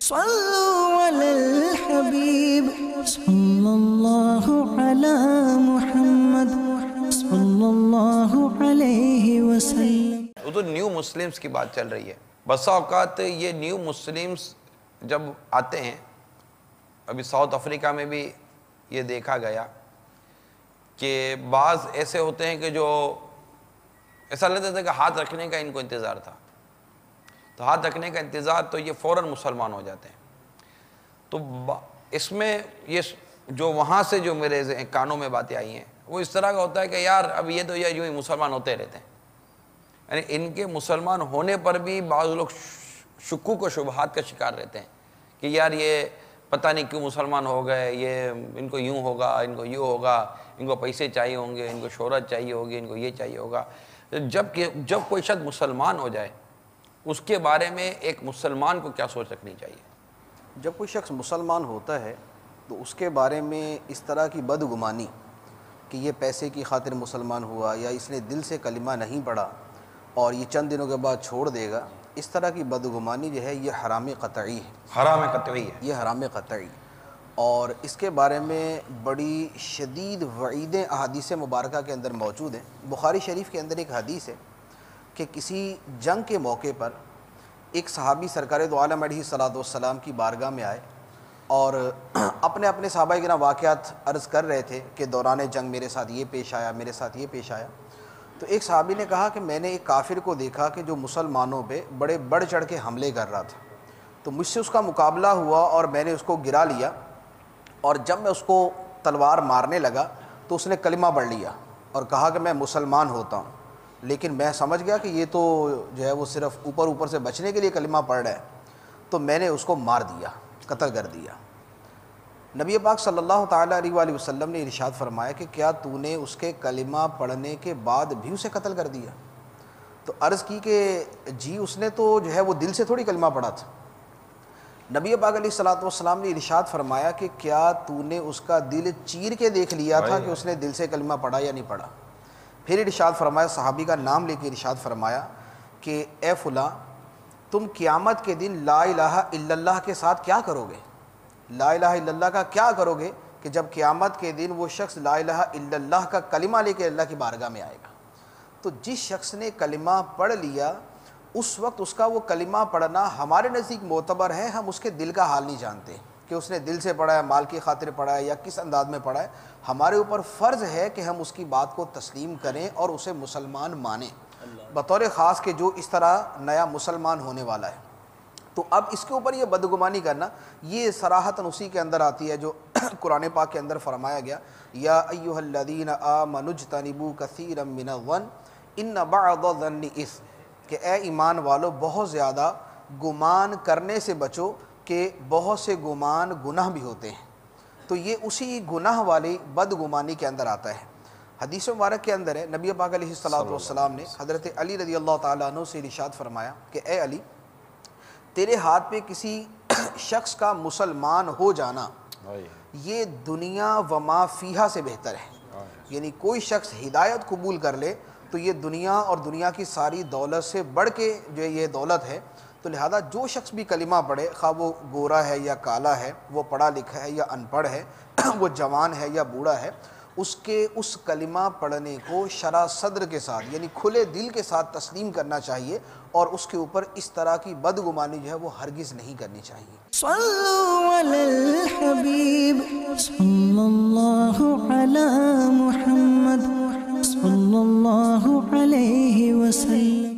صلوا علی الحبیب صلی اللہ علی محمد صلی اللہ علیہ وسلم۔ وہ تو نیو مسلمز کی بات چل رہی ہے۔ بسا اوقات یہ نیو مسلمز جب آتے ہیں، ابھی ساؤتھ افریقہ میں بھی یہ دیکھا گیا کہ بعض ایسے ہوتے ہیں کہ جو ایسا لگتا تھا کہ ہاتھ رکھنے کا ان کو انتظار تھا، تو ہاتھ رکھنے کا انتظار تو یہ فوراً مسلمان ہو جاتے ہیں۔ تو اس میں یہ جو وہاں سے جو میرے کانوں میں باتیں آئی ہیں وہ اس طرح کا ہوتا ہے کہ یار اب یہ تو یہ یوں ہی مسلمان ہوتے رہتے ہیں، یعنی ان کے مسلمان ہونے پر بھی بعض لوگ شکوک و شبہات کا شکار رہتے ہیں کہ یار یہ پتہ نہیں کیوں مسلمان ہو گئے، یہ ان کو یوں ہوگا، ان کو یوں ہوگا، ان کو پیسے چاہیے ہوں گے، ان کو شہرت چاہیے ہوگی، ان کو یہ چاہیے ہوگا۔ جب کوئی شخص مسلمان ہو جائے اس کے بارے میں ایک مسلمان کو کیا سوچ رکھنی چاہیے؟ جب کوئی شخص مسلمان ہوتا ہے تو اس کے بارے میں اس طرح کی بدگمانی کہ یہ پیسے کی خاطر مسلمان ہوا یا اس نے دل سے کلمہ نہیں پڑھا اور یہ چند دنوں کے بعد چھوڑ دے گا، اس طرح کی بدگمانی جو ہے یہ حرام قطعی ہے۔ حرام قطعی ہے، یہ حرام قطعی، اور اس کے بارے میں بڑی شدید وعیدیں احادیث مبارکہ کے اندر موجود ہیں۔ بخاری شریف کے اندر ایک حدیث ہے کہ کسی جنگ کے موقع پر ایک صحابی سرکار دو عالم علیہ الصلوۃ والسلام کی بارگاہ میں آئے اور اپنے صحابہ کرام واقعات عرض کر رہے تھے کہ دوران جنگ میرے ساتھ یہ پیش آیا، میرے ساتھ یہ پیش آیا۔ تو ایک صحابی نے کہا کہ میں نے ایک کافر کو دیکھا کہ جو مسلمانوں پہ بڑے بڑھ چڑھ کے حملے کر رہا تھا، تو مجھ سے اس کا مقابلہ ہوا اور میں نے اس کو گرا لیا، اور جب میں اس کو تلوار مارنے لگا تو اس نے کلمہ پڑھ لیا اور کہا کہ میں مسلمان ہوتا ہوں، لیکن میں سمجھ گیا کہ یہ تو جو ہے وہ صرف اوپر سے بچنے کے لیے کلمہ پڑھ رہا ہے، تو میں نے اس کو مار دیا، قتل کر دیا۔ نبی پاک صلی اللہ تعالیٰ علیہ وآلہ وسلم نے ارشاد فرمایا کہ کیا تو نے اس کے کلمہ پڑھنے کے بعد بھی اسے قتل کر دیا؟ تو عرض کی کہ جی، اس نے تو جو ہے وہ دل سے تھوڑی کلمہ پڑھا تھا۔ نبی پاک علیہ الصلوۃ والسلام نے ارشاد فرمایا کہ کیا تو نے اس کا دل چیر کے دیکھ لیا تھا کہ اس نے دل سے کلمہ پڑھا یا نہیں پڑھا؟ پھر ارشاد فرمایا، صحابی کا نام لے کے ارشاد فرمایا کہ اے فلاں، تم قیامت کے دن لا الہ الا اللہ کے ساتھ کیا کرو گے؟ لا الہ الا اللہ کا کیا کرو گے کہ جب قیامت کے دن وہ شخص لا الہ الا اللہ کا کلمہ لے کے اللہ کی بارگاہ میں آئے گا۔ تو جس شخص نے کلمہ پڑھ لیا اس وقت اس کا وہ کلمہ پڑھنا ہمارے نزدیک معتبر ہے، ہم اس کے دل کا حال نہیں جانتے کہ اس نے دل سے پڑھا ہے، مال کی خاطر پڑھا ہے یا کس انداز میں پڑھا ہے۔ ہمارے اوپر فرض ہے کہ ہم اس کی بات کو تسلیم کریں اور اسے مسلمان مانیں بطور خاص کہ جو اس طرح نیا مسلمان ہونے والا ہے۔ تو اب اس کے اوپر یہ بدگمانی کرنا یہ صراحتاً اسی کے اندر آتی ہے جو قرآن پاک کے اندر فرمایا گیا، یا ایھا الذین آمنوا اجتنبوا کثیرا من الظن ان بعض الظن اثم، کہ اے ایمان والو بہت زیادہ گمان کرنے سے بچو کہ بہت سے گمان گناہ بھی ہوتے ہیں۔ تو یہ اسی گناہ والی بدگمانی کے اندر آتا ہے۔ حدیث مبارک کے اندر ہے، نبی پاک علیہ الصلوۃ والسلام نے حضرت علی رضی اللہ تعالیٰ عنہ سے ارشاد فرمایا کہ اے علی، تیرے ہاتھ پہ کسی شخص کا مسلمان ہو جانا یہ دنیا و ما فیہا سے بہتر ہے۔ یعنی کوئی شخص ہدایت قبول کر لے تو یہ دنیا اور دنیا کی ساری دولت سے بڑھ کے جو یہ دولت ہے، تو لہذا جو شخص بھی کلمہ پڑھے، خواہ وہ گورا ہے یا کالا ہے، وہ پڑھا لکھا ہے یا ان پڑھ ہے، وہ جوان ہے یا بوڑھا ہے، اس کلمہ پڑھنے کو شرح صدر کے ساتھ یعنی کھلے دل کے ساتھ تسلیم کرنا چاہیے، اور اس کے اوپر اس طرح کی بدگمانی جو ہے وہ ہرگز نہیں کرنی چاہیے۔ صلوا علی الحبیب صلی اللہ علی محمد صلی اللہ علیہ وسلم۔